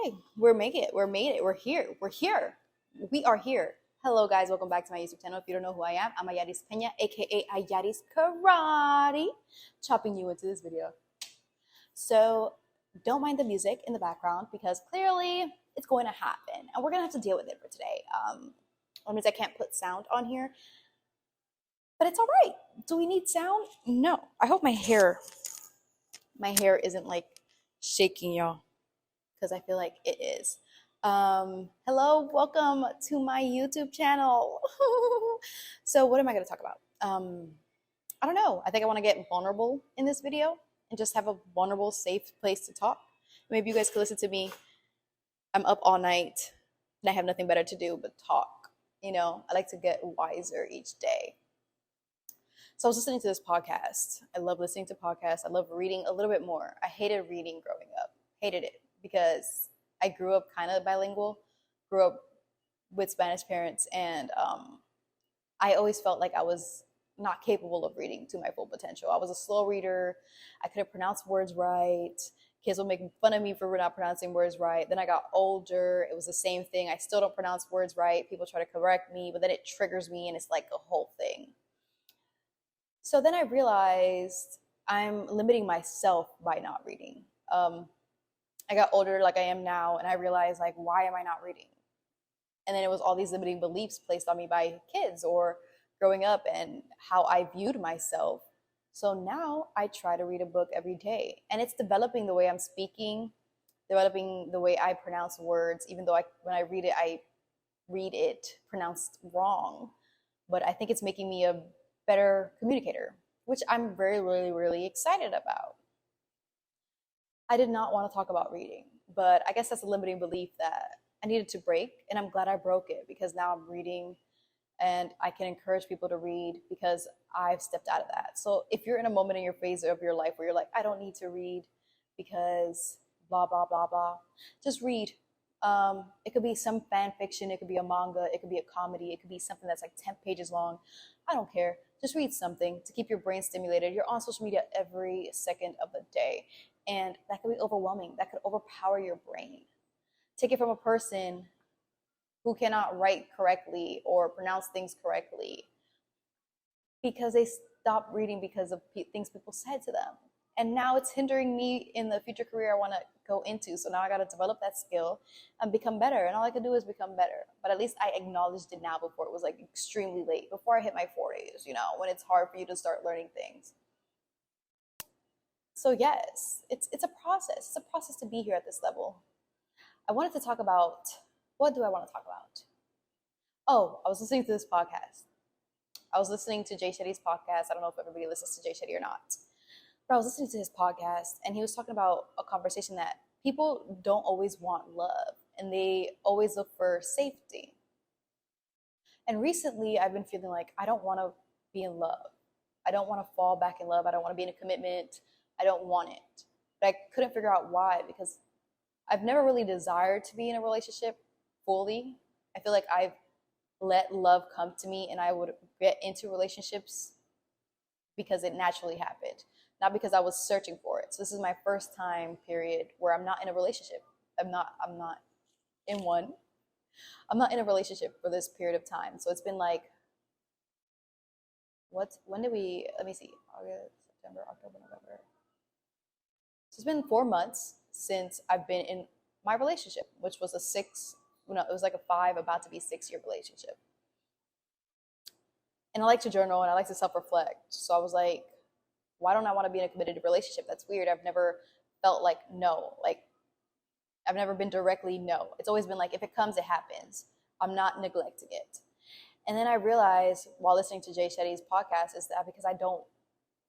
Okay, we're making it. We're made it. We're here. We're here. We are here. Hello, guys. Welcome back to my YouTube channel. If you don't know who I am, I'm Ayarys Pena, A.K.A Ayarys Karate, chopping you into this video. So don't mind the music in the background because clearly it's going to happen, and we're gonna have to deal with it for today. That means I can't put sound on here, but it's all right. Do we need sound? No. I hope my hair isn't like shaking, y'all, because I feel like it is. Hello, welcome to my YouTube channel. So what am I going to talk about? I don't know. I think I want to get vulnerable in this video and just have a vulnerable, safe place to talk. Maybe you guys could listen to me. I'm up all night and I have nothing better to do but talk. You know, I like to get wiser each day. So I was listening to this podcast. I love listening to podcasts. I love reading a little bit more. I hated reading growing up. Hated it because I grew up kind of bilingual, grew up with Spanish parents, and I always felt like I was not capable of reading to my full potential. I was a slow reader. I couldn't pronounce words right. Kids would make fun of me for not pronouncing words right. Then I got older. It was the same thing. I still don't pronounce words right. People try to correct me, but then it triggers me, and it's like a whole thing. So then I realized I'm limiting myself by not reading. I got older like I am now, and I realized, like, why am I not reading? And then it was all these limiting beliefs placed on me by kids or growing up and how I viewed myself. So now I try to read a book every day, and it's developing the way I'm speaking, developing the way I pronounce words, even though when I read it pronounced wrong. But I think it's making me a better communicator, which I'm really excited about. I did not want to talk about reading, but I guess that's a limiting belief that I needed to break, and I'm glad I broke it because now I'm reading and I can encourage people to read because I've stepped out of that. So if you're in a moment in your phase of your life where you're like, I don't need to read because blah, blah, blah, blah, just read. It could be some fan fiction, it could be a manga, it could be a comedy, it could be something that's like 10 pages long. I don't care. Just read something to keep your brain stimulated. You're on social media every second of the day, and that could be overwhelming. That could overpower your brain. Take it from a person who cannot write correctly or pronounce things correctly because they stopped reading because of things people said to them. And now it's hindering me in the future career I want to go into. So now I got to develop that skill and become better. And all I can do is become better. But at least I acknowledged it now before it was like extremely late, before I hit my 40s, you know, when it's hard for you to start learning things. So yes, it's a process. It's a process to be here at this level. I wanted to talk about, what do I want to talk about? Oh, I was listening to this podcast. I was listening to Jay Shetty's podcast. I don't know if everybody listens to Jay Shetty or not. But I was listening to his podcast, and he was talking about a conversation that people don't always want love, and they always look for safety. And recently, I've been feeling like I don't want to be in love. I don't want to fall back in love. I don't want to be in a commitment. I don't want it. But I couldn't figure out why, because I've never really desired to be in a relationship fully. I feel like I've let love come to me, and I would get into relationships because it naturally happened, not because I was searching for it. So this is my first time period where I'm not in a relationship. I'm not in one. I'm not in a relationship for this period of time. So it's been like, when did we, let me see, August, September, October, November. So it's been 4 months since I've been in my relationship, which was it was like a 5, about to be 6-year relationship. And I like to journal and I like to self-reflect. So I was like, why don't I want to be in a committed relationship? That's weird. I've never felt like no. Like, I've never been directly no. It's always been like, if it comes, it happens. I'm not neglecting it. And then I realized while listening to Jay Shetty's podcast is that because I don't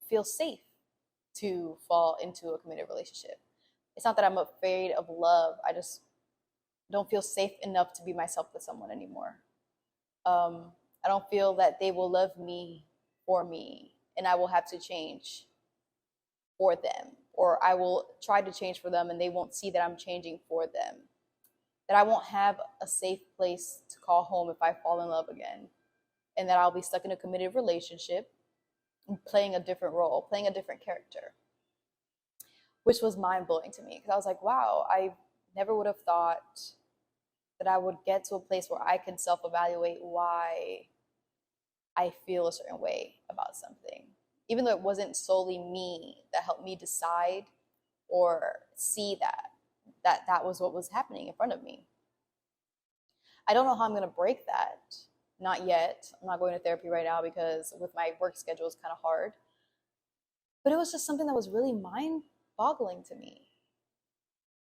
feel safe to fall into a committed relationship. It's not that I'm afraid of love. I just don't feel safe enough to be myself with someone anymore. I don't feel that they will love me for me, and I will have to change for them, or I will try to change for them and they won't see that I'm changing for them. That I won't have a safe place to call home if I fall in love again, and that I'll be stuck in a committed relationship playing a different role, playing a different character, which was mind-blowing to me because I was like, wow, I Never would have thought that I would get to a place where I can self-evaluate why I feel a certain way about something. Even though it wasn't solely me that helped me decide or see that was what was happening in front of me. I don't know how I'm going to break that. Not yet. I'm not going to therapy right now because with my work schedule, it's kind of hard. But it was just something that was really mind-boggling to me.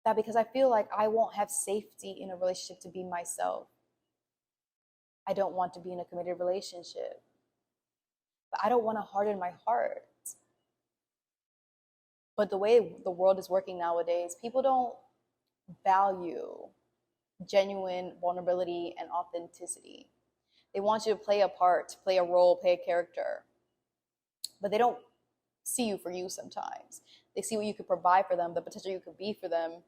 That because I feel like I won't have safety in a relationship to be myself. I don't want to be in a committed relationship. But I don't want to harden my heart. But the way the world is working nowadays, people don't value genuine vulnerability and authenticity. They want you to play a part, play a role, play a character. But they don't see you for you sometimes. They see what you could provide for them, the potential you could be for them,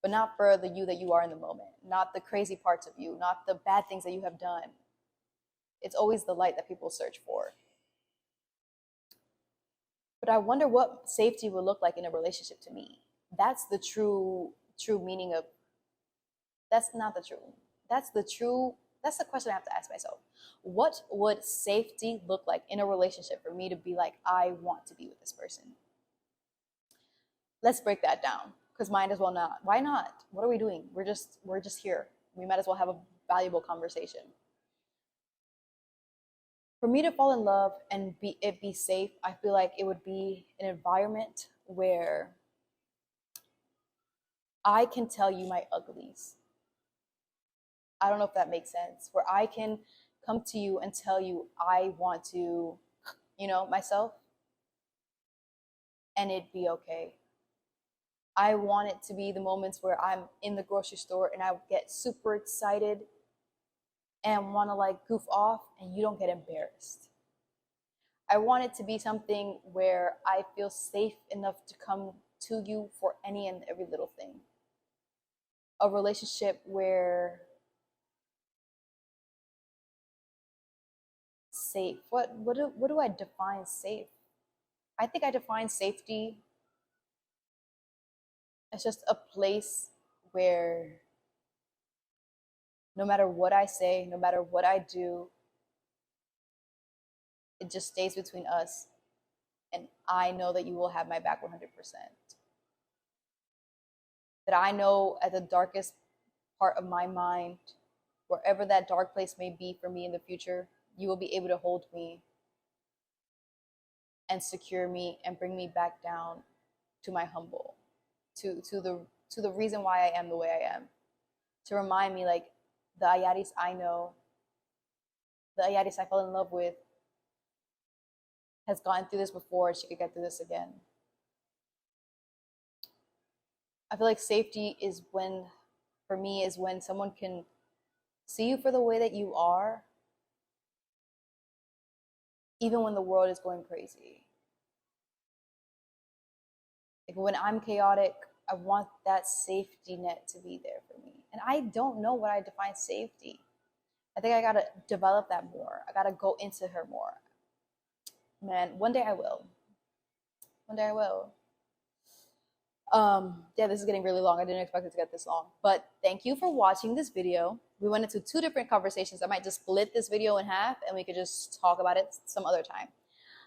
but not for the you that you are in the moment, not the crazy parts of you, not the bad things that you have done. It's always the light that people search for. But I wonder what safety would look like in a relationship to me. That's the true meaning of, that's not the true, that's the question I have to ask myself. What would safety look like in a relationship for me to be like, I want to be with this person? Let's break that down, because might as well not. Why not? What are we doing? We're just here. We might as well have a valuable conversation. For me to fall in love and be safe, I feel like it would be an environment where I can tell you my uglies. I don't know if that makes sense. Where I can come to you and tell you I want to, myself, and it'd be okay. I want it to be the moments where I'm in the grocery store and I get super excited and want to like goof off and you don't get embarrassed. I want it to be something where I feel safe enough to come to you for any and every little thing. A relationship where safe, what do I define safe? I think I define safety as just a place where no matter what I say, no matter what I do, it just stays between us. And I know that you will have my back 100%. That I know at the darkest part of my mind, wherever that dark place may be for me in the future, you will be able to hold me and secure me and bring me back down to my humble, to the reason why I am the way I am. To remind me like the Ayarys I know, the Ayarys I fell in love with, has gone through this before and she could get through this again. I feel like safety is when, for me, is when someone can see you for the way that you are, even when the world is going crazy. Like when I'm chaotic, I want that safety net to be there for me. And I don't know what I define safety. I think I gotta develop that more. I gotta go into her more. Man, one day I will. One day I will. Yeah, this is getting really long. I didn't expect it to get this long. But thank you for watching this video. We went into 2 different conversations. I might just split this video in half and we could just talk about it some other time.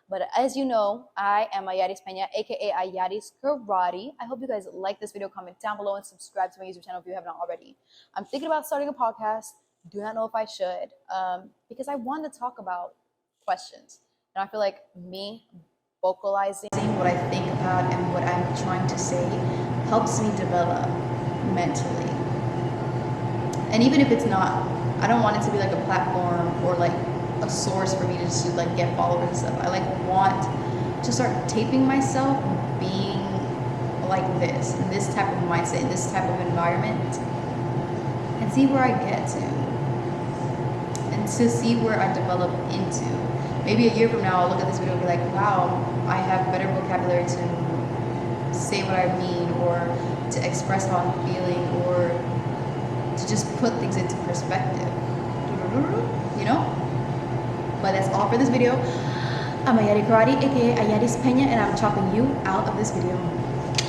But as you know, I am Ayarys Pena, A.K.A Ayarys Karate. I hope you guys like this video. Comment down below and subscribe to my YouTube channel if you have not already. I'm thinking about starting a podcast. Do not know if I should, because I want to talk about questions. And I feel like me vocalizing what I think about and what I'm trying to say helps me develop mentally. And even if it's not, I don't want it to be like a platform or like a source for me to just like get followers and stuff. I like want to start taping myself being like this, in this type of mindset, in this type of environment, and see where I get to, and to see where I develop into. Maybe a year from now, I'll look at this video and be like, wow, I have better vocabulary to say what I mean, or to express how I'm feeling, or to just put things into perspective, you know? But that's all for this video. I'm Ayarys Karate, A.K.A Ayarys Pena, and I'm chopping you out of this video.